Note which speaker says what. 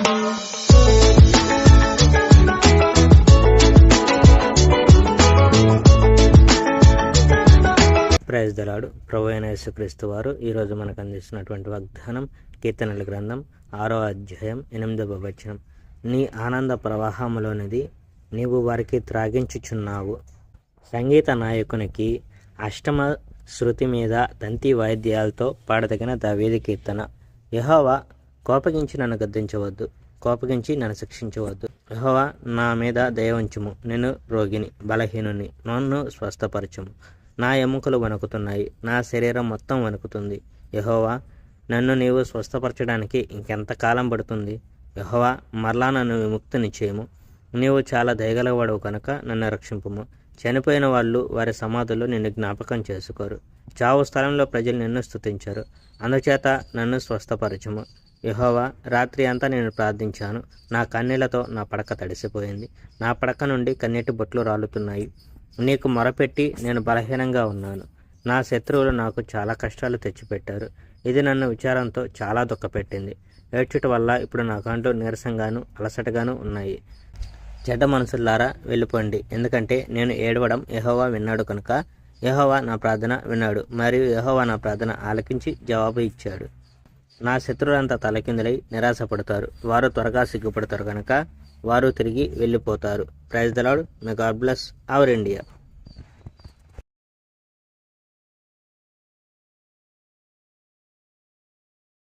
Speaker 1: Praise the lord. ప్రభువైన యేసుక్రీస్తు వారు ఈరోజు మనకు అందిస్తున్నటువంటి వాగ్దానం కీర్తనల గ్రంథం 6వ అధ్యాయం 8వ వచనం. నీ ఆనంద ప్రవాహములోనిది నీవు వారికి త్రాగించుచున్నావు. సంగీత నాయకునికి అష్టమ శృతి మీద తంతి వాయిద్యాలతో పాడదగిన దావీదు కీర్తన. యెహోవా, కోపగించి నన్ను గద్దించవద్దు, కోపగించి నన్ను శిక్షించవద్దు. యెహోవా, నా మీద దయ ఉంచుము. నేను రోగిని, బలహీనుని, నన్ను స్వస్థపరచుము. నా ఎముకలు వణుకుతున్నాయి, నా శరీరం మొత్తం వణుకుతుంది. యెహోవా, నన్ను నీవు స్వస్థపరచడానికి ఇంకెంతకాలం పడుతుంది? యెహోవా, మరలా నన్ను విముక్తిని చేయము. నీవు చాలా దయగలవాడవు కనుక నన్ను రక్షింపుము. చనిపోయిన వాళ్ళు వారి సమాధుల్లో నిన్ను జ్ఞాపకం చేసుకోరు. చావు స్థలంలో ప్రజలు నిన్ను స్తుతించరు. అందుచేత నన్ను స్వస్థపరచుము. యెహోవా, రాత్రి అంతా నేను ప్రార్థించాను. నా కన్నీళ్లతో నా పడక తడిసిపోయింది. నా పడక నుండి కన్నీటి బొట్లు రాలుతున్నాయి. నీకు మొరపెట్టి నేను బలహీనంగా ఉన్నాను. నా శత్రువులు నాకు చాలా కష్టాలు తెచ్చిపెట్టారు. ఇది నన్ను విచారంతో చాలా దుఃఖపెట్టింది. ఏడ్చుట వల్ల ఇప్పుడు నా కంట్లో నీరసంగాను అలసటగాను ఉన్నాయి. చెడ్డ మనసులారా వెళ్ళిపోండి, ఎందుకంటే నేను ఏడవడం యెహోవా విన్నాడు కనుక. యెహోవా నా ప్రార్థన విన్నాడు, మరియు యెహోవా నా ప్రార్థన ఆలకించి జవాబు ఇచ్చాడు. నా శత్రువులంతా తలకిందులై నిరాశపడతారు. వారు త్వరగా సిగ్గుపడతారు కనుక వారు తిరిగి వెళ్ళిపోతారు. Praise the Lord. May God bless our India.